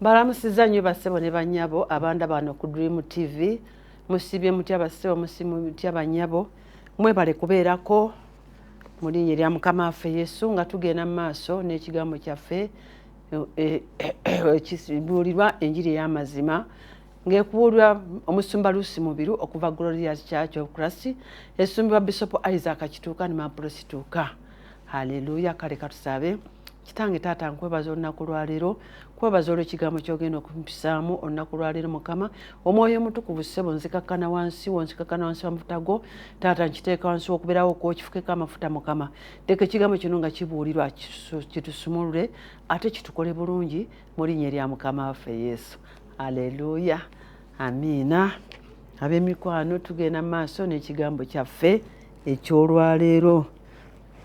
Mbalamusiza nnyo bassebo ne bannyabo abanda bano ku Dream TV musibye mutya bassebo musimu mutya bannyabo mwebale kubeerako mu linnya lya Mukama waffe Yesu nga tugenda mu maaso n'ekigambo kyaffe ekisibuulirwa enjiri ey'amazima ng'ekubuulirwa omusumba Lucy Mubiru okuva Glorious Church of Christ esumbibwa Bishop Isaac Kituuka ne Mapros Kituuka. Haleluya. Kale katusabe. Kitange taata nkwebaza olunaku lwaleero kwebaza olw'ekigambo ky'ogenda okumpisaamu olunaku lwaleero Mukama omwoyo omutukuvu ssebo nzikakkana wansi wonzikakkana wansi w'amafuta go taata nkiteeka wansi w'okubeerawo okukifukeko amafuta Mukama leka ekigambo kino nga kibuulirwa kitusumulule ate kitukole bulungi mu linnya lya Mukama waffe Yesu. Haleluya. Amiina. Ab'emikwano tugenda mu maaso n'ekigambo kyaffe eky'olwaleero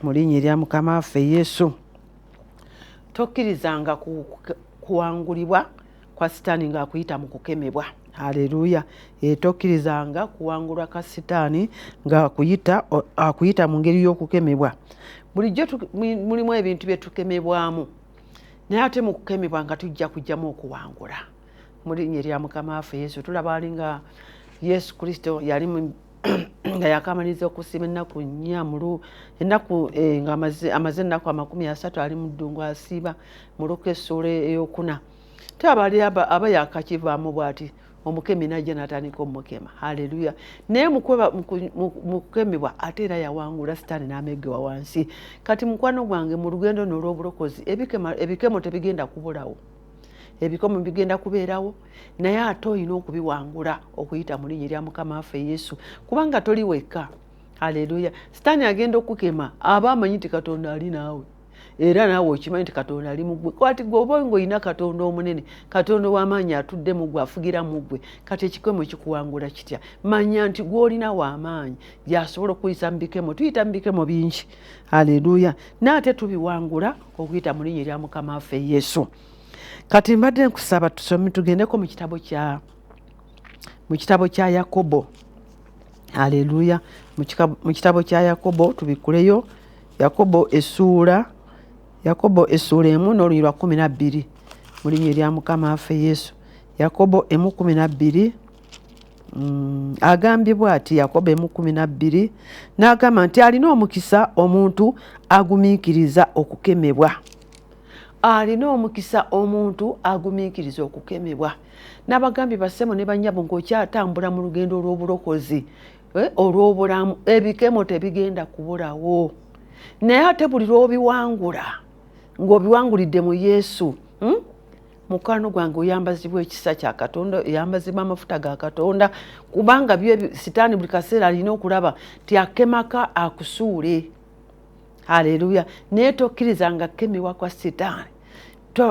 mu linnya lya Mukama waffe Yesu. Tokkirizanga kuwangulibwa kwa sitaani ng'akuyita mu kukemebwa. Haleluya. Tokkirizanga kuwangulwa ka sitaani ng'akuyita mu ngeri y'okukemebwa. Bulijjo mulimu ebintu bye tukemebwamu naye ate mu kukemebwa nga tujja kujjamu okuwangula mu linnya lya Mukama waffe Yesu. Tulaba ali nga Yesu Kristo yali nga yakamaliza okusiima ennaku 4 ennaku nga amaze ennaku 30 ali mu ddungu asiiba mu Luka essuula ey'okuna. Tabali aba yakakivaamu bw'ati omukemi najja n'atandika omukema. Haleluya. Naye mu kukemebwa ate era yawangula sitaani n'ameggebwa wansi. Kati mukwano gwange mu lugendo n'olw'obulokozi ebikemo tebigenda kubulawo. Ebikomo bigenda kubeerawo naye ate olina okubiwangula okuyita mu linnya lya Mukama waffe Yesu kubanga toli wekka. Haleluya. Sitaani agenda okukema aba amanyi nti Katonda ali naawe era naawe okimanyi nti Katonda ali mu ggwe. Kwati gweoba ng'olina Katonda omunene, Katonda w'amaanyi atudde mu ggwe afugira mu ggwe, kati ekikemo kikuwangula kitya? Manya nti gw'olina w'amaanyi gy'asobola okuyisa mu bikemo. Tuyita mu bikemo bingi. Haleluya. N'ate tubiwangula okuyita mu linnya lya Mukama waffe Yesu. Kati mbadde nkusaba tusome tugendeko mu kitabo kya Yakobo. Haleluya. Mu kitabo kya Yakobo tubikuleyo. Yakobo essuula 1 n'oluyi lwa 12 mu linnya lya Mukama waffe Yesu. Yakobo 1:12 agambye bw'ati. Yakobo 1:12 n'agamba nti alina omukisa omuntu agumiikiriza okukemebwa. Alina omukisa omuntu agumiikiriza okukemebwa. N'abagambye bassebo ne bannyabo ng'okyatambula mu lugendo olw'obulokozi olw'obulamu ebikemo tebigenda kubulawo naye ate buli lw'obiwangula ng'obiwangulidde mu Yesu mukwano gwange oyambazibwa ekisa kya Katonda, oyambazibwa amafuta ga Katonda kubanga byo sitaani buli kaseera alina okulaba ti akemaka akusuule. Haleluya. Naye tokkirizanga kukemebwa kwa sitaani.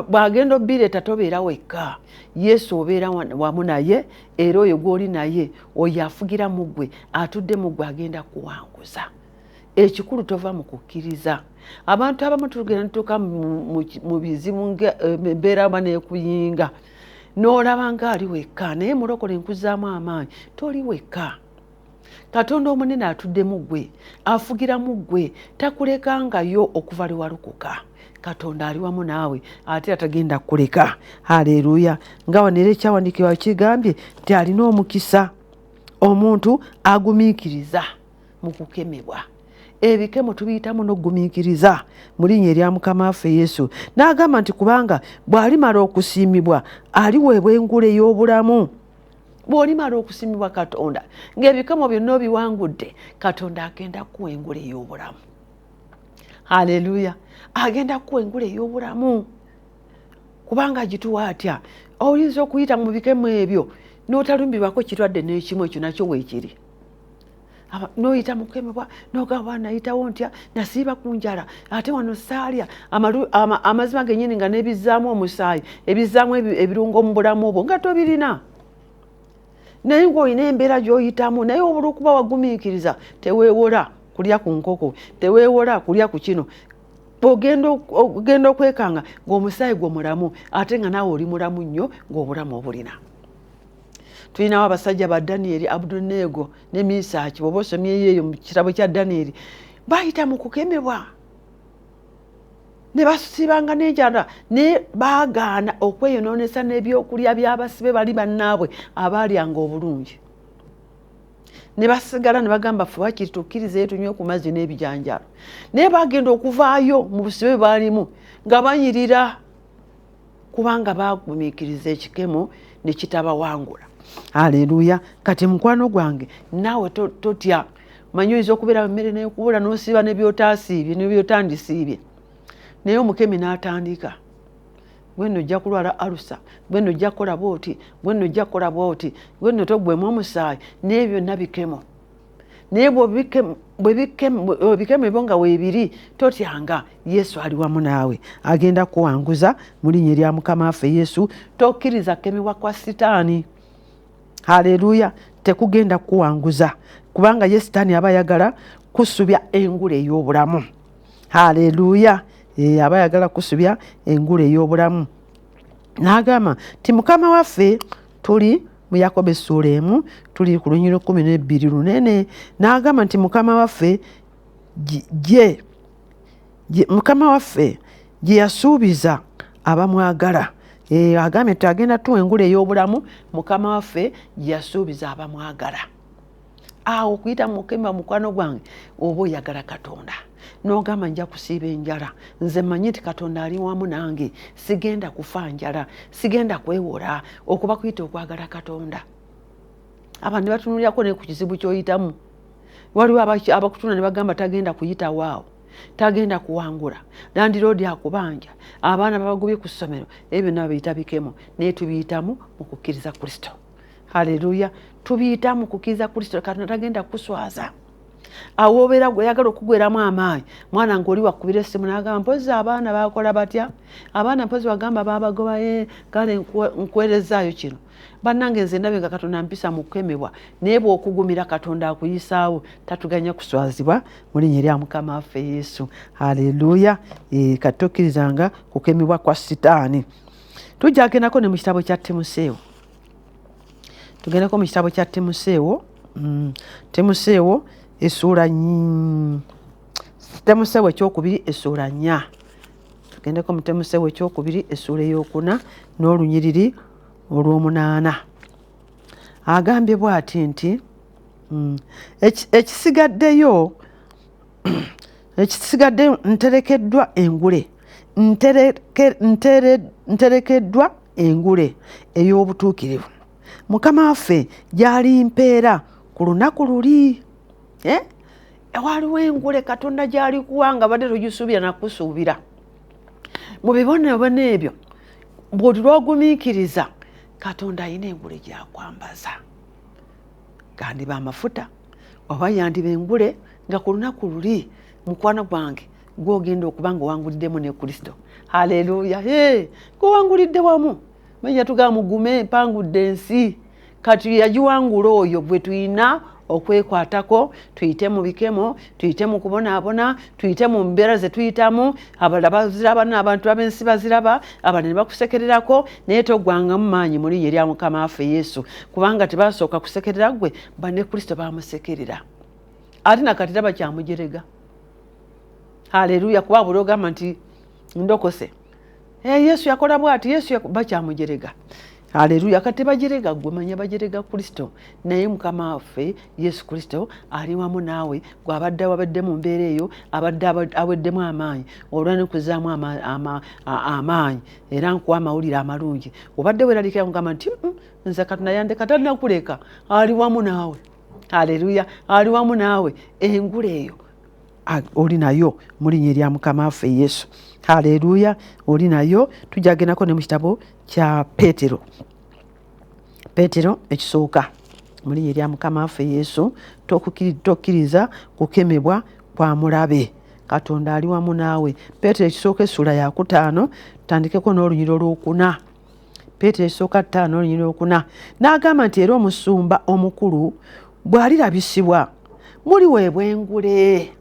Bw'agenda obbireeta tobeera wekka. Yesu obeera wamu naye era oyo gw'oli naye oyo afugira mu ggwe atudde mu ggwe agenda kuwanguza. Ekikulu tova mu kukkiriza. Abantu abamu tugenda ntuuka mu bizibu embeera aba n'ekuyinga n'olaba ng'ali wekka naye mulokole nkuzaamu amaanyi toli wekka. Katonda omunene atudde mu ggwe afugira mu ggwe takulekangayo okuva lewalukuka. Katonda ali wamu naawe ate atagenda kuleka. Haleluya. nga wanera ekyawandiikibwa kigambye nti alina omukisa omuntu agumiikiriza mu kukemebwa. Ebikemo tubiyitamu n'ogumiikiriza mu linnya erya Mukama waffe Yesu. N'agamba nti kubanga bw'alimala okusiimibwa aliweebwa engule ey'obulamu. Bw'olimala okusiimibwa Katonda ng'ebikemo byonna obiwangudde, Katonda agenda kuwa engule ey'obulamu. Haleluya. Agenda kuwa engule ey'obulamu kubanga agituwa atya. Oyinza okuyita mu bikemo ebyo n'otalumbibwako kirwadde n'ekimu ekyo nakyo weekiri. N'oyita mu kukemebwa n'ogamba nayitawo ntya nasiiba ku njala ate wano saalya amazima gennyini nga n'ebizzaamu omusaayi ebizzaamu ebirungo mu bulamu obwo nga tobirina. Naye ng'olina embeera gy'oyitamu naye obula okuba wagumiikiriza teweewola kulya ku nkoko, teweewola kulya ku kino. Ogenda okwekanga ng'omusaayi gwo mulamu ate nga naawe oli mulamu nnyo ng'obulamu obulina. Tulinawo abasajja ba Daniel, Abuduneego ne Misaaki. Bw'oba osomyeyo eyo mu kitabo kya Daniel bayita mu kukemebwa ne basibanga n'enjala ne baagaana okweyonoonesa n'ebyokulya by'abasibe bali bannaabwe abaalyanga obulungi. Ne basigala ne bagamba ffe wakiri tukkirizeyo tunywe ku mazzi n'ebijanjaalo. Naye bagenda okuvaayo mu busibe bwe baalimu nga banyirira kubanga baagumiikiriza ekikemo ne kitabawangula. Haleluya. Kati mukwano gwange naawe totya. Manyi oyinza okubeera mmere n'ekubula n'osiiba ne by'otaasiibye ne by'otandisiibye. Naye omukemi n'atandika. Gwe nno ojja kulwala alusa, gwe nno ojja kukola bw'oti, gwe nno ojja kukola bw'oti, gwe nno toggwemu omusaayi, naye byonna bikemo. Naye bikemo ebyo nga weebiri totyanga, Yesu ali wamu naawe agenda kuwanguza mu linnya erya Mukama waffe Yesu. Tokkiriza kukemebwa kwa Sitaani. Haleluya. Tekugenda kuwanguza kubanga ye Sitaani aba ayagala kusubya engule ey'obulamu. Haleluya. Aba ayagala kusubya engule ey'obulamu. N'agamba nti Mukama waffe, tuli mu Yakobo essuula 1 tuli ku lunyiriro 12 lunene. N'agamba nti Mukama waffe gye yasuubiza abamwagala. Agambye nti agenda tuwa engule ey'obulamu. Mukama waffe gye yasuubiza abamwagala. Awo okuyita mukema mukwano gwange oba oyagala Katonda n'ogamba nja kusiiba enjala, nze mmanyi nti Katonda ali wamu nange, sigenda kufa njala, sigenda kwewola, okuba kuyita okwagala Katonda. Abantu batunulirako ne ku kizibu ky'oyitamu. Waliwo abakutuna ne bagamba tagenda kuyita waawo, tagenda kuwangula, landiroodi akubanja, abaana babagubye ku ssomero. Ebyo nabo biyita bikemo, naye tubiyitamu mu kukkiriza Kristo. Haleluya. Tubiyita mu kukkiriza Kristo. Katonda tagenda kuswaza. Awo obeera gwe yagala okugweramu amaanyi, mwana ng'oli wakubira essimu n'agamba mpozi abaana bakola batya, abaana mpozi wagamba babagoba, kale nkwerezaayo kino. Bannange nze ndabe nga Katonda mpisa mu kukemebwa, naye bw'okugumira Katonda akuyisaawo tatuganya kuswazibwa mu linnya erya Mukama waffe Yesu. Haleluya. Kati tokkirizanga kukemebwa kwa Sitaani. Tujja agendako ne mu kitabo kya Timoseewo. Tugendeko mu kitabo kya Timoseewo. Timoseewo essuula Timoseewo ekyokubiri essuula 4. Tugendeko mu Timoseewo ekyokubiri essuula ey'okuna n'olunyiriri olw'omunaana. Agambye bw'ati nti ekisigaddeyo nterekeddwa engule, nterekeddwa engule ey'obutuukirivu. Mukama waffe gy'alimpeera ku lunaku luli. Waliwo engule Katonda gy'ali kuwanga badde togisuubira nakusuubira. Mu bibonerezo ebyo bw'oti lw'ogumiikiriza Katonda alina engule gy'akwambaza. Gandiba amafuta oba yandiba engule nga ku lunaku luli mukwano gwange gw'ogenda okuba nga owanguliddemu ne Kristo. Haleluya. Gw'owangulidde wamu. Manya tugamba mugume mpangudde ensi. Kati yagiwangula oyo gwe tuyina okwekwatako, tuyite mu bikemo, tuyite mu kubonaabona, tuyite mu mbeera ze tuyitamu. Abalala baziraba n'abantu ab'ensi baziraba, abalala ne bakusekererako, naye toggwangamu maanyi mu linnya erya Mukama waffe Yesu, kubanga tebasooka kusekerera gwe, banne Kristo bamusekerera. Ate nakati taba kyamujerega. Haleluya. Kuba buli ogamba nti ndokose, Yesu yakola bw'ati, Yesu bakyamujerega. Haleluya. Kati bajerega gwe, manya bajerega Kristo. Naye Mukama waffe Yesu Kristo ali wamu naawe, gwe abadde wabadde mu mbeera eyo, abadde aweddemu amaanyi olwa kuzaamu amaanyi era nkuwa amawulire amalungi. Obadde weeraliikira ngamba nti nze Katonda yandeka talinakuleka, ali wamu naawe. Haleluya. Ali wamu naawe. Engule eyo oli nayo mu linnya erya Mukama waffe Yesu. Haleluya. Oli nayo. Tujja kugendako ne mu kitabo kya Peetero. Peetero ekisooka mu linnya erya Mukama waffe Yesu. Tokkiriza kukemebwa kwa mulabe. Katonda ali wamu naawe. Peetero ekisooka essuula ya 5 tutandikeko n'olunyiriro olwokuna. Peetero ekisooka 5 n'olunyiriro olwokuna. N'agamba nti era omusumba omukulu bw'alirabisibwa muliweebwa engule.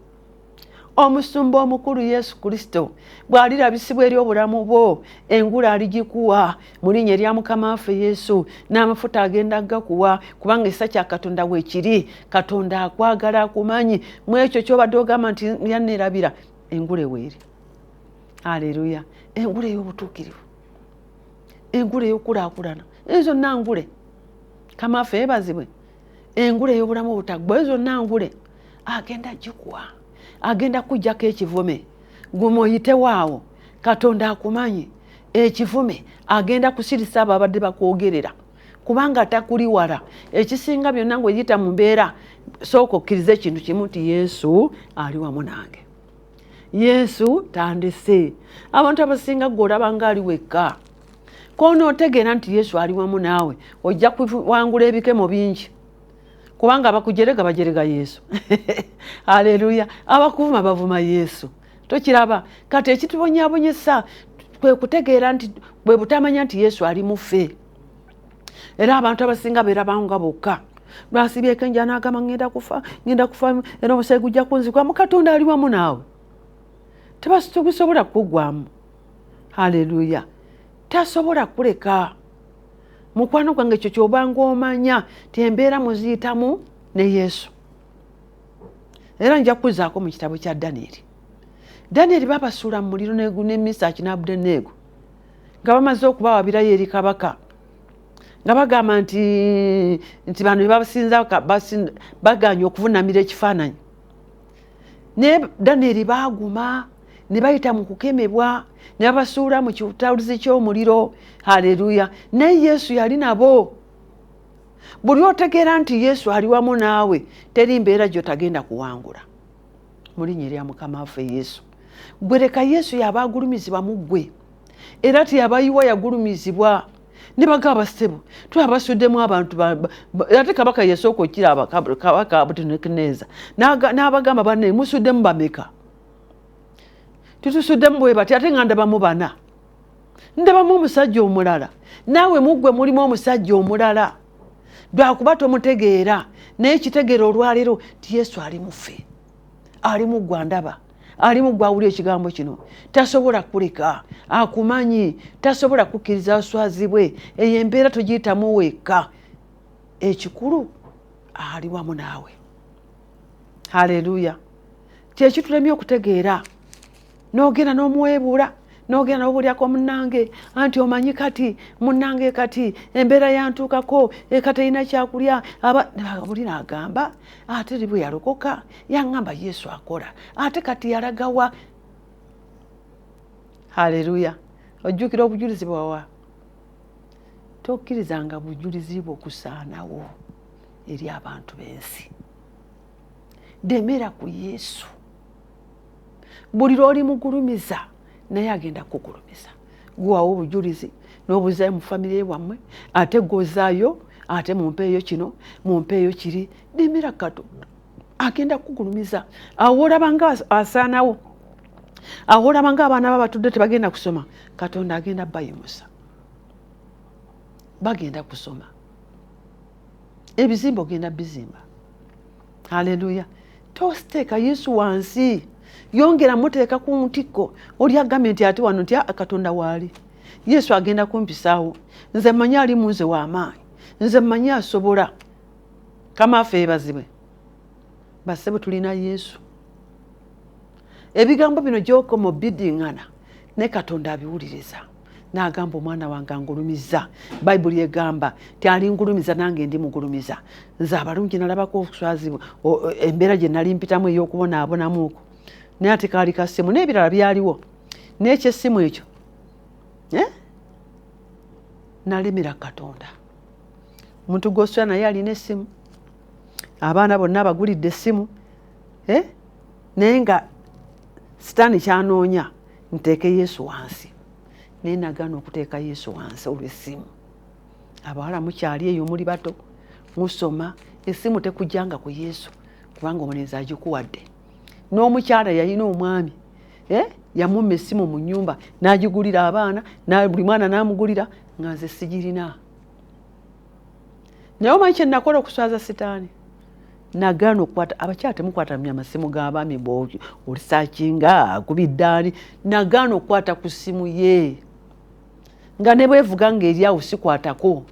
Omusumba omukulu Yesu Kristo bw'alirabisibwa eri obulamu bwo, engule aligikuwa mu linnya erya Mukama waffe Yesu, n'amafuta agenda gakuwa, kubanga ekisa kya Katonda weekiri. Katonda akwagala akumanyi mu ekyo ky'obadde ogamba nti yanneerabira, engule weeri. Haleluya. Engule y'obutuukirivu, engule y'okulaakulana, ezo nangule. Kamaffe ebazibwe. Engule y'obulamu obutaggwa, ezo nangule. Agenda gikuwa, agenda kujjako ekivume. Guma oyitewaawo, Katonda akumanyi. Ekivume agenda kusirisa abo abadde bakwogerera, kubanga takuli wala. Ekisinga byonna ng'oyita mu mbeera, sooka okkiriza ekintu kimu nti Yesu ali wamu nange. Yesu tandise. Abantu abasinga gw'olaba ng'ali wekka. K'onootegeera nti Yesu ali wamu naawe, ojja kuwangula ebikemo bingi. Kubanga abakujerega bajerega Yesu. Haleluya. Abakuvuma bavuma Yesu. Tokiraba. Kati ekitubonyaabonyesa kwe kutegeera nti bwe butamanya nti Yesu ali mu ffe. Era abantu abasinga beeraba nga bokka. Lwasibyeko enjala n'agamba ngenda kufa, era omusaayi gujja kunzigwamu. Katonda ali wamu naawe. Tebasobola kuggwamu. Haleluya. Tasobola kuleka. Mukwano gwange ekyo ky'obanga omanya ti embeera muziyitamu ne Yesu. Era nja kuzaako mu kitabo kya Danieri. Danieri babasuula mu muliro ne Mesaki ne Abeduneego nga bamaze okubawabirayo eri kabaka, nga bagamba nti bano be basinza baganye okuvunamira ekifaananyi. Naye Danieri baaguma ne bayita mu kukemebwa, ne babasuula mu kitaluzi ky'omuliro. Haleluya. Naye Yesu yali nabo. Buli otegeera nti Yesu ali wamu naawe, teri mbeera gy'otagenda kuwangula. Mu linnya erya Mukama waffe Yesu. Gwe leka Yesu yaba agulumizibwa mu ggwe, era teyabayiwa yagulumizibwa. Ne bagamba ssebo twabasuddemu abantu ate kabaka yasooka okiraba, kabaka Abeduneeza n'abagamba banne musuddemu bameka? Tutusuddemu bwe bati, ate nga ndabamu bana. Ndabamu omusajja omulala. Naawe muggwe mulimu omusajja omulala. Lwakuba tomutegeera. Naye ekitegeera olwaleero ti Yesu ali mu ffe. Ali mu ggwe ndaba. Ali mu ggwe awulira ekigambo kino. Tasobola kuleka. Akumanyi. Tasobola kukkiriza aswazibwe. Eyo embeera togiyitamu wekka. Ekikulu ali wamu naawe. Haleluya. Kyekitulemye okutegeera. N'ogenda n'omuweebuula, n'ogenda n'obuulyako munnange, anti omanyi kati munnange kati embeera yantuukako, katayina kyakulya. Buli n'agamba ate bwe yalokoka yaŋŋamba Yesu akola, ate kati yalagawa. Haleluya. Ojjukira obujulizi bwawa. Tokkirizanga bujulizi bwo kusaanawo eri abantu b'ensi. Demera ku Yesu. Buli lw'oli mugulumiza naye agenda kugulumiza. Guwawo obujulizi n'obuzaayo mu famire wammwe, ate gozaayo, ate mumpeeyo kino, mumpeeyo kiri. Demera Katonda, agenda kugulumiza. Awo olaba nga asaanawo, awo olaba nga abaana babatudde tebagenda kusoma, Katonda agenda bayimusa. Bagenda kusoma. Ebizimba ogenda bizimba. Haleluya. Tositeeka Yesu wansi. Yongera muteeka ku ntikko. Oli agambye nti ate wano nti Katonda waali. Yesu agenda kumpisaawo. Nze mmanyi ali mu nze w'amaanyi. Nze mmanyi asobola. Kamaffe ebazibwe. Bassebo tulina Yesu. Ebigambo bino gy'okoma obiddingana ne Katonda abiwuliriza. N'agamba omwana wange angulumiza. Bayibuli egamba ti alingulumiza nange ndi mugulumiza. Nze abalungi nalabako okuswazibwa, embeera gye nali mpitamu ey'okubonaabonamuuko. Naye ate kaali ka ssimu n'ebirala byaliwo. N'ekyessimu ekyo nalemera Katonda. Omuntu gw'osula naye alina essimu. Abaana bonna abagulidde essimu. Naye nga Sitaani kyanoonya nteeke Yesu wansi. Naye nagaana okuteeka Yesu wansi olw'essimu. Abawala mukyali eyo muli bato, musoma, essimu tekujjanga ku Yesu kubanga omulenzi agikuwadde. N'omukyala yalina omwami, yamumma essimu mu nnyumba n'agigulira abaana, buli mwana n'amugulira, nga nze sigirina. Naye omanyi kye nakola okuswaza Sitaani? Nagaana okukwata, abakyala temukwata amasimu g'abaami olisaakinga akubiddaani. Nagaana okukwata ku ssimu ye. Nga ne bwevuga ng'eryawo sikwatako.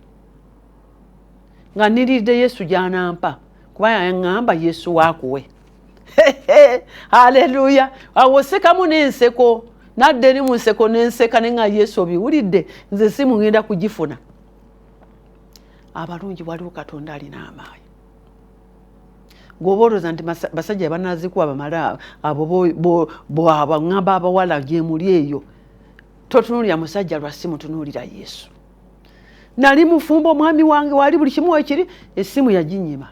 Nga niridde Yesu gy'anampa. Kuba yaŋŋamba Yesu waakuwe. Haleluya. Awo osekamu n'enseko. nadde eri mu nseko n'enseka ne nga Yesu obiwulidde nze simu ngenda kugifuna. Abalungi waliwo Katonda alina amaanyi. Gw'oba nti basajja banazikuwa bamala abo bw'abangamba abawala gye muli eyo, totunuulira musajja lwa simu, tunuulira Yesu. Nali mufumba omwami wange wali buli kimu ekiri, essimu yaginyima.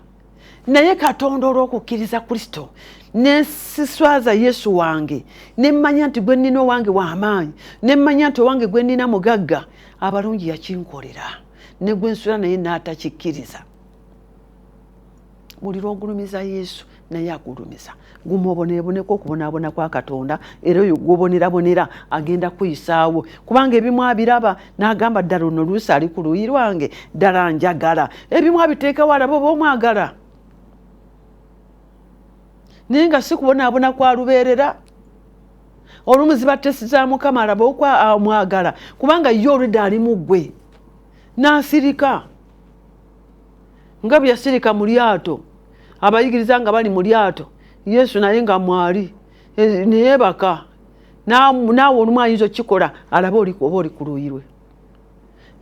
Naye Katonda olw'okukkiriza Kristo ne siswaza Yesu wange, ne mmanya nti gwe nnina owange w'amaanyi, ne mmanya nti owange gwe nnina mugagga, abalungi yakinkolera, ne gwe nsula naye n'atakikkiriza. Buli lw'ogulumiza Yesu naye agulumiza. Gumubonereboneko okubonaabona kwa Katonda, era oyo gwobonerabonera agenda kuyisaawo. Kubanga ebimu abiraba n'agamba ddala ono oluusi ali ku luuyi lwange, ddala njagala. Ebimu abiteekawo alaba oba omwagala. Naye nga si kubonaabona kwa lubeerera. Olumu ziba testi za Mukama alaba okwa omwagala, kubanga ye oludde ali mu ggwe. N'asirika. Nga bwe yasirika mu lyato, abayigiriza nga bali mu lyato, Yesu naye nga mwali neyeebaka. Naawe olumu ayinza okukikola alaba oba oli ku luuyi lwe.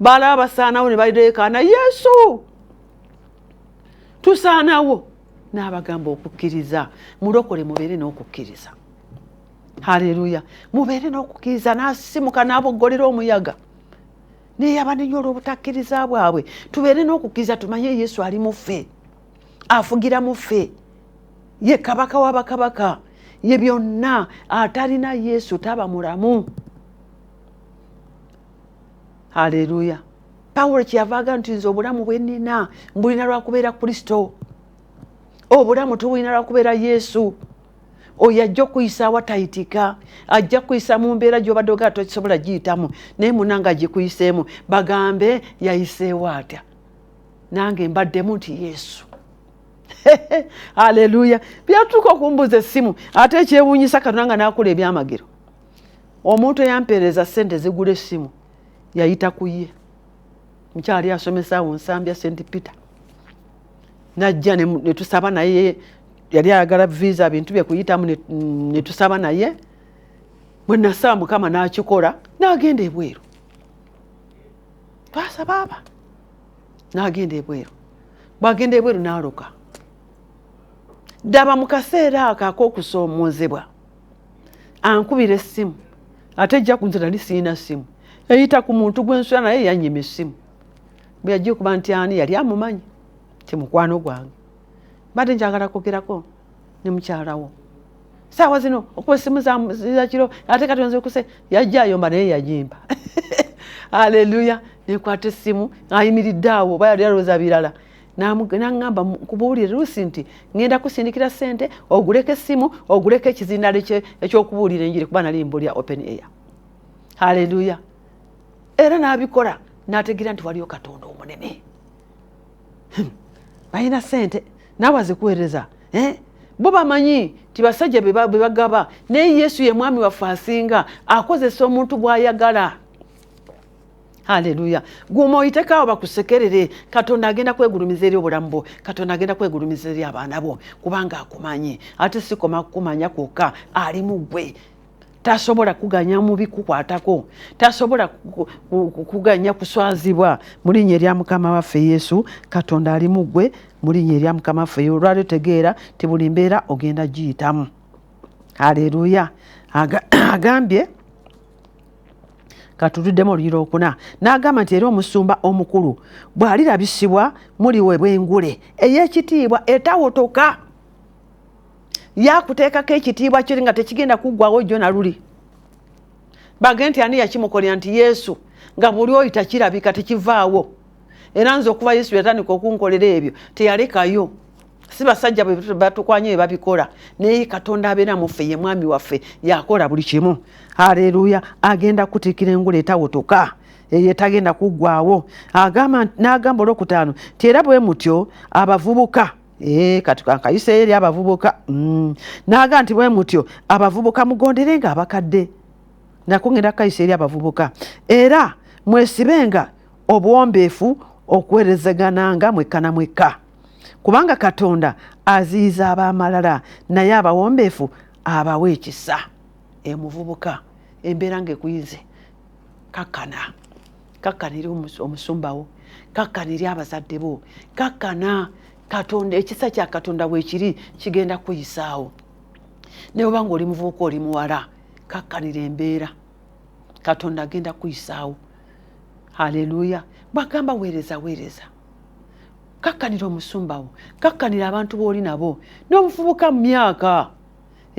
Balaba basaanawo ne baleekaana, Yesu tusaanawo. N'abagamba okukkiriza. Mulokole mubeere n'okukkiriza. Haleluya. Mubeere n'okukkiriza. N'asimuka n'aboggolera omuyaga. Naye abanenye olw'obutakkiriza bwabwe. Tubeere n'okukkiriza, tumanye Yesu ali mu ffe, afugira mu ffe, ye kabaka w'abakabaka, ye byonna. Atalina Yesu taba mulamu. Haleluya. Pawulo kyeyava aga nti nze obulamu bwe nnina mbulina lwa kubeera Kristo. Obulamu tubulina lwa kubeera Yesu. Oyo ajja okuyisa awatayitika, ajja kuyisa mu mbeera gy'obadde ogala tokisobola giyitamu, naye munanga agikuyiseemu bagambe yayiseewo atya. Nange mbaddemu nti Yesu. Haleluya. Byatuuka okumbuza essimu, ate ekyewuunyisa Katonda nga n'akola ebyamagero. Omuntu eyampeereza ssente zigula essimu yayita ku ye. Mukyali asomesa awo Nsambya St. Peter. Najja ne tusaba naye, yali ayagala visa bintu bye kuyitamu, ne tusaba naye. Bwe nasaba Mukama n'akikola, n'agenda ebweru. Twasaba aba n'agenda ebweru. Bw'agenda ebweru n'aloka. Ddaba mu kaseera ako ak'okusoomoozebwa ankubira essimu, ate ejja ku nze nali siina ssimu. Yayita ku muntu gwe nsula naye yannyima essimu. Bwe yajja okuba nti ani yali amumanyi ti mukwano gwange. Badde njagala kwogerako ne mukyalawo. Saawa zino okuba essimu za kiro, ate kati nze okuse yajja ayomba naye yagimba. Haleluya. Nekwata essimu ayimiridde awo, oba yali alowooza birala. N'aŋŋamba kubuulire Luusi nti ŋŋenda kusindikira ssente oguleko essimu, oguleko ekizindalo ekyokubuulira enjiri, kuba nali mbulya open air. Haleluya. Era n'abikola, n'ategeera nti waliyo Katonda omunene. Balina ssente naawe azikuweereza. Bo bamanyi ti basajja be bagaba, naye Yesu ye mwami waffe asinga, akozesa omuntu bw'ayagala. Haleluya. Guma oyitekawo bakusekerere, Katonda agenda kwegulumiza eri obulamu bwo, Katonda agenda kwegulumiza eri abaana bo, kubanga akumanyi. Ate sikoma kukumanya kwokka, ali mu ggwe. Tasobola kuganya mu bikukwatako, tasobola kuganya kuswazibwa. Mu linnya erya Mukama waffe Yesu, Katonda ali mu ggwe. Mu linnya erya Mukama waffe olwali tegeera ti buli mbeera ogenda giyitamu. Haleluya. Agambye katutuddemu oluyi lwokuna, n'agamba nti era omusumba omukulu bw'alirabisibwa muliweebwa engule ey'ekitiibwa etawotoka. Yakuteekako ekitiibwa kyo nga tekigenda kuggwawo jjo na luli. Bagende nti ani yakimukolera nti Yesu, nga buli oyita kirabika tekivaawo. Era nze okuva Yesu yatandika okunkolera ebyo teyalekayo. Si basajja batukwanye babikola, naye Katonda abeera mu ffe, ye mwami waffe, yakola buli kimu. Haleluya. Agenda kutikira engule etawotoka, etagenda kuggwawo. N'agamba olwokutaano ti era bwe mutyo abavubuka, kati kankayise eri abavubuka, n'agamba nti bwe mutyo abavubuka mugonderenga abakadde. Nako ngenda kayise eri abavubuka, era mwesibenga obuwombeefu okuweerezagananga mwekka na mwekka, kubanga Katonda aziyiza ab'amalala naye abawombeefu abawa ekisa. Muvubuka embeera ng'ekuyize kakkana, kakkanira omusumba wo, kakkanira abazadde bo, kakkana Katonda, ekisa kya Katonda bwekiri kigenda kuyisaawo. Ne bw'oba ng'oli muvubuka oli muwala, kakkanira embeera, Katonda agenda kuyisaawo. Haleluya. Bw'agamba weereza, kakkanira omusumba wo, kakkanira abantu b'oli nabo, n'omuvubuka mu myaka.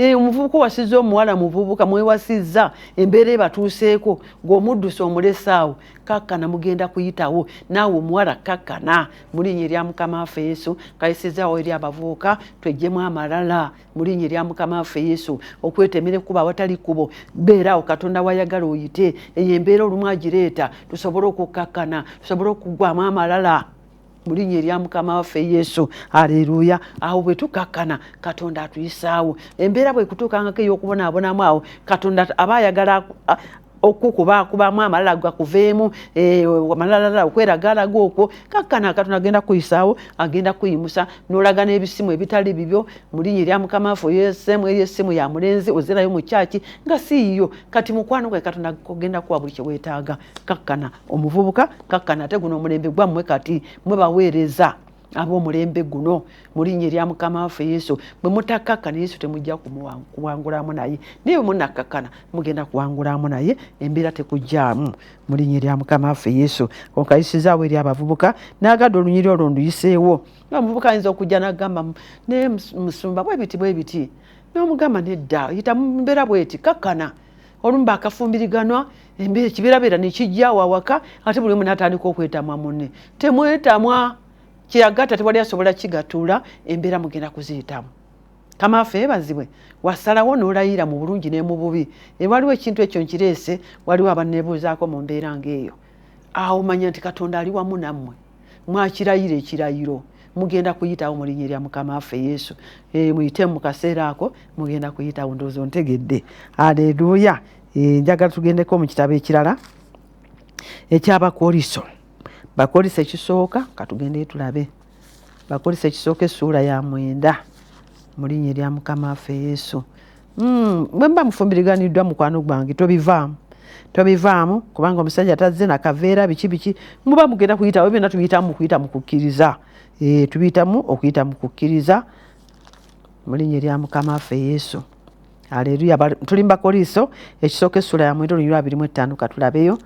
Omuvubuka wasiza omuwala muvubuka mwewasizza embeera ebatuuseeko ng'omuddusa omulesaawo, kakkana mugenda kuyitawo. Naawe omuwala kakkana mu linnya erya Mukama waffe Yesu. Kayisizaawo eri abavubuka tweggyemu amalala mu linnya erya Mukama waffe Yesu. Okwetemera ekkubo awatali kkubo, beeraawo Katonda wayagala oyite. Eyo embeera olumu agireeta tusobole okukkakkana, tusobole okuggwamu amalala mu linnya erya Mukama waffe Yesu. Haleluya. Awo bwe tukakkana Katonda atuyisaawo. Embeera bwe kutuukangako ey'okubonaabonamu awo, Katonda aba ayagala okukubamu amalala gakuveemu, amalala okweragalaga okwo. Kakkana Katonda agenda kuyisaawo, agenda kuyimusa, n'olaga n'ebisimu ebitali bibyo mu linnya erya Mukama waffe. Oyesemu eri essimu ya mulenzi ozirayo mu kyaki nga si yo. Kati mukwano gwe Katonda agenda kuwa buli kye weetaaga. Kakkana omuvubuka, kakkana ate guno omulembe gwammwe kati mwe baweereza ab'omulembe guno mu linnya erya Mukama waffe Yesu. Bwe mutakkakkana Yesu temujja kuwangulamu naye, naye bwe munnakkakkana mugenda kuwangulamu naye, embeera tekujjaamu mu linnya erya Mukama waffe Yesu. Onkayisizaawo eri abavubuka n'agadde olunyiri olwo nduyiseewo. Omuvubuka ayinza okujja n'agamba naye musumba bwe biti n'omugamba nedda, yita mu mbeera bweti, kakkana. Olumu baakafumbiriganwa, embeera ekibirabeera ne kijjaawo awaka, ate buli omu n'atandika okwetamwa munne. Temwetamwa. Kyeyagatta tewali asobola kigatuula, embeera mugenda kuziyitamu. Mukama waffe yeebazibwe. Wasalawo n'olayira mu bulungi ne mu bubi. Waliwo ekintu ekyo nkireese, waliwo abanneebuuzaako mu mbeera ng'eyo. Awo manya nti Katonda ali wamu nammwe. Mwakirayira ekirayiro. Mugenda kuyitawo mu linnya erya Mukama waffe Yesu. Muyitemu mu kaseera ako, mugenda kuyitawo, ndowooza ontegedde. Haleluya. Njagala tugendeko mu kitabo ekirala eky'Abakooliso. Bakooliso ekisooka katugende tulabe. Bakooliso ekisooka essuula ya 9 mu linnya erya Mukama waffe Yesu. Bwe mba mufumbiriganiddwa mukwano gwange tobivaamu kubanga omusajja tazze na kaveera biki muba mugenda kuyitawo. Byonna tubiyitamu mu kuyita mu kukkiriza. Tubiyitamu okuyita mu kukkiriza mu linnya erya Mukama waffe Yesu. Haleluya. Tuli mu Bakooliso ekisooka essuula ya 9 olunyiriri 25 katulabeyo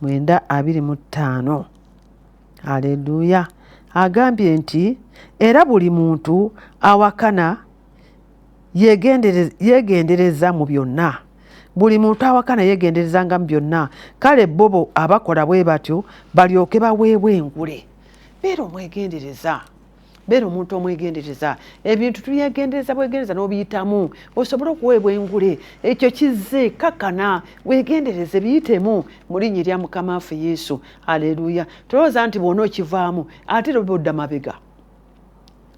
9:25. Haleluya. Agambye nti era buli muntu awakana yegendereza mu byonna. Buli muntu awakana yegenderezanga mu byonna. Kale bobo abakola bwe batyo balyoke baweebwe engule. Beera omwegendereza. Beera omuntu omwegendereza. Ebintu tuyegendereza bwegendereza n'obiyitamu osobole okuweebwa engule. Ekyo kizze, kakkana weegendereze biyitemu mu linnya erya Mukama waffe Yesu. Haleluya. Tolowooza nti bw'ona okivaamu ate odda mabega,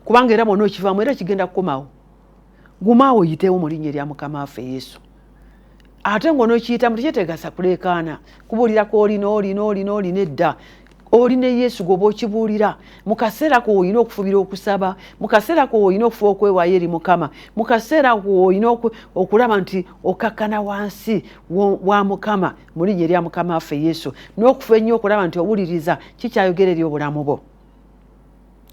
kubanga era bw'ona okivaamu era kigenda kukomawo. Gumaawo oyitewo mu linnya erya Mukama waffe Yesu. Ate ng'onookiyitamu tekyeteegasa kuleekaana, kubuulira kw'olina edda. Oli ne Yesu gwoba okibuulira. Mu kaseera ko olina okufubira okusaba, mu kaseera ko olina okufuba okwewaayo eri Mukama, mu kaseera ko olina okulaba nti okakkana wansi wa Mukama mu linnya erya Mukama waffe Yesu, n'okufa ennyo okulaba nti owuliriza kikyayogera eri obulamu bwo.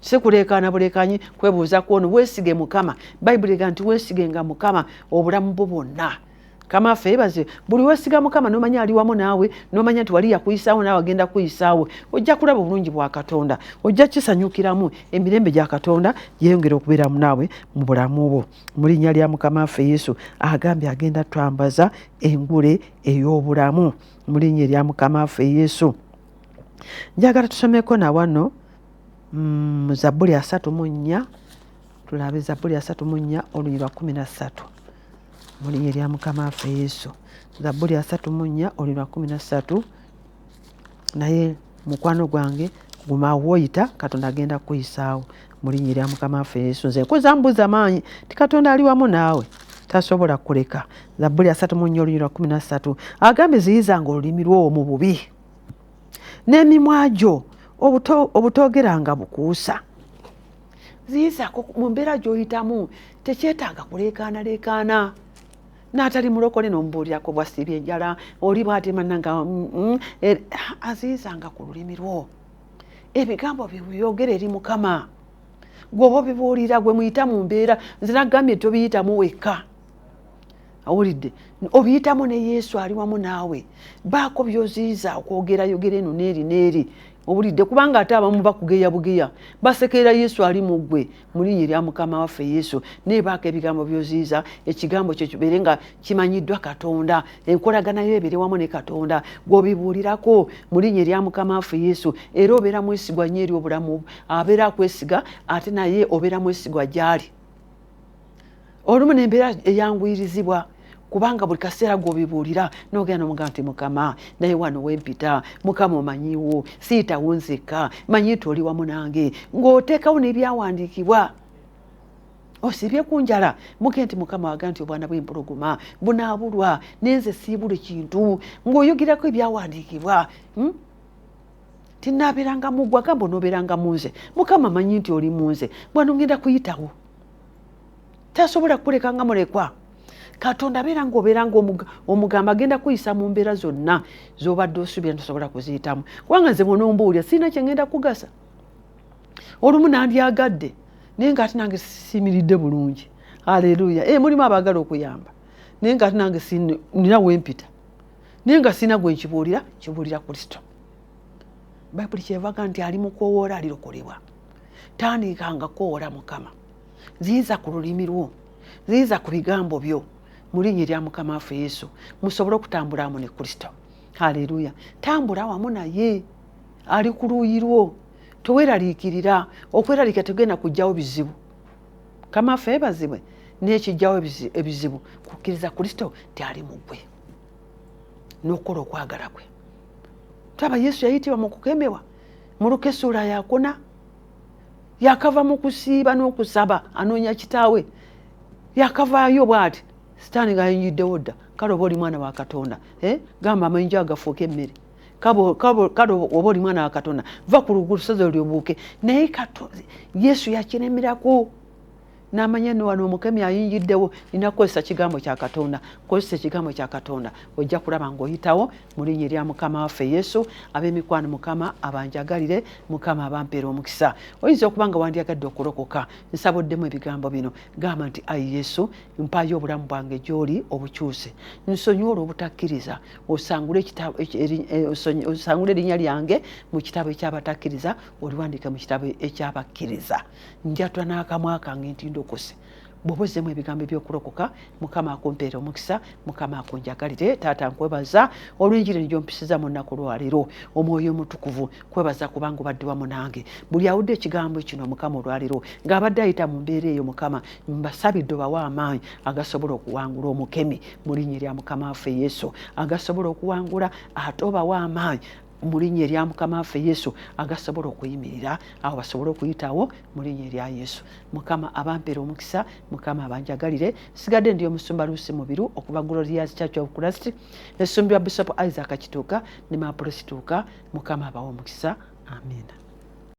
Si kuleekaana buleekanyi, kwebuuza kwono. Weesige Mukama. Bayibuli egamba nti weesigenga Mukama obulamu bwo bwonna. Mukama waffe yeebaze. Buli weesiga Mukama n'omanya ali wamu naawe, n'omanya nti wali yakuyisaawo naawe agenda kuyisaawo, ojja kulaba obulungi bwa Katonda, ojja kisanyukiramu, emirembe gya Katonda yeeyongera okubeera mu naawe mu bulamu bwo mu linnya lya Mukama waffe Yesu. Agambye agenda twambaza engule ey'obulamu mu linnya erya Mukama waffe Yesu. Njagala tusomeko na wano Zabbuli 34, tulabe Zabbuli 34 olunyiriri 13 mu linnya erya Mukama waffe Yesu. Zabbuli 34 olunyiriri 13. Naye mukwano gwange gumaawo oyita, Katonda agenda kuyisaawo mu linnya erya Mukama waffe Yesu. Nze nkoza mbuuza maanyi ti Katonda ali wamu naawe, tasobola kuleka. Zabbuli 34 olunyiriri 13. Agambye ziyizanga olulimi lwo mu bubi, n'emimwa gyo obutoogeranga bukuusa. Ziyizaako mu mbeera gy'oyitamu, tekyetaaga kuleekaanaleekaana. n'atali mulokole n'omubuulirako bwasibye enjala oli bw'ati mannanga aziizanga ku lulimi lwo ebigambo byogere eri Mukama gwoba bibuulira gwe muyita mu mbeera nze nagambye tobiyitamu wekka awulidde obiyitamu ne Yesu ali wamu naawe baako byoziiza okwogera eno n'eri obulidde kubanga ate abamu bakugeya bugeya basekerera Yesu ali mu ggwe mu linnya erya Mukama waffe Yesu neebaako ebigambo byoziiza ekigambo kyo kibeere nga kimanyiddwa Katonda enkolagana yo ebeere wamu ne Katonda gw'obibuulirako mu linnya erya Mukama waffe Yesu era obeera mwesigwa nnyo eri obulamu abeera akwesiga ate naye obeera mwesigwa gy'ali olumu n'embeera eyangwirizibwa kubanga buli kaseera gw'obibuulira n'ogenda n'omugamba nti Mukama naye wano wempita Mukama omanyiwo siyitawo nzekka manyi nti oli wamu nange ng'oteekawo n'ebyawandiikibwa osibye ku njala muge nti Mukama waga nti obwana bw'empologoma bunaabulwa nenze siibule kintu ng'oyogerako ebyawandiikibwa tinaabeeranga mu ggwe agamba onoobeeranga mu nze Mukama manyi nti oli mu nze bwano ngenda kuyitawo tasobola kuleka nga mulekwa Katonda abeera ng'obeeranga omugamba agenda kuyisa mu mbeera zonna z'obadde osuubira ntosobola kuziyitamu kubanga nze bw'onombuulira sirina kye ngenda kugasa olumu nandyagadde naye ng'ate nange simiridde bulungi haleluya mulimu abaagala okuyamba naye ng'ate nange nina wempita naye nga sirina gwe nkibuulira kibuulira Kristo Bayibuli kyevaga nti ali mu kwowola alirokolebwa tandikanga kwowola Mukama ziyiza ku lulimi lwo ziyiza ku bigambo byo mu linnya erya Mukama waffe Yesu musobole okutambula wamu ne Kristo haleluya tambula wamu naye ali ku luuyi lwo toweraliikirira okweraliikira tegenda kujjawo bizibu Mukama waffe yeebazibwe n'ekijjawo ebizibu kukkiriza Kristo tyali mu ggwe n'okukola okwagala kwe taba Yesu yayitibwa mu kukemebwa mu Luka essuula yakuna yakava mu kusiiba n'okusaba anoonya kitaawe yakavaayo bw'ati sitaani gayinjiddewo dda kale oba oli mwana wa Katonda gamba amayinja agafuuka emmere kale oba oli mwana wa Katonda va ku lusozi olyobuuke naye Yesu yakiremerako n'amanya ne wano omukemi ayinjiddewo nina kukozesa kigambo kya Katonda kozesa ekigambo kya Katonda ojja kulaba ng'oyitawo mu linnya erya Mukama waffe Yesu ab'emikwano Mukama abanjagalire Mukama abampeera omukisa oyinza okuba nga wandyagadde okulokoka nsaba oddemu ebigambo bino gamba nti ayi Yesu mpaayo obulamu bwange gy'oli obukyuse nsonyiwa olw'obutakkiriza osangule erinnya lyange mu kitabo eky'abatakkiriza oliwandiike mu kitabo eky'abakkiriza njatula n'akamwa kange nti ndokose bw'obozzemu ebigambo by'okulokoka Mukama akumpeera omukisa Mukama akunjagalire taata nkwebaza olw'enjiri gy'ompisiza mu nnaku lwaleero omwoyo omutukuvu kwebaza kubanga obadde wamu nange buli awudde ekigambo kino Mukama olwaleero ng'abadde ayita mu mbeera eyo Mukama mbasabidde obawe amaanyi agasobola okuwangula omukemi mu linnya erya Mukama waffe Yesu agasobola okuwangula ate obawe amaanyi mu linnya erya Mukama waffe Yesu agasobola okuyimirira awo basobole okuyitawo mu linnya erya Yesu Mukama abampeera omukisa Mukama abanjagalire sigadde ndi omusumba Lucy Mubiru okuva Glorious Church of Christ esumbya Bishop Isaac Kituuka ne Mapolo Kituuka Mukama abawe omukisa amina.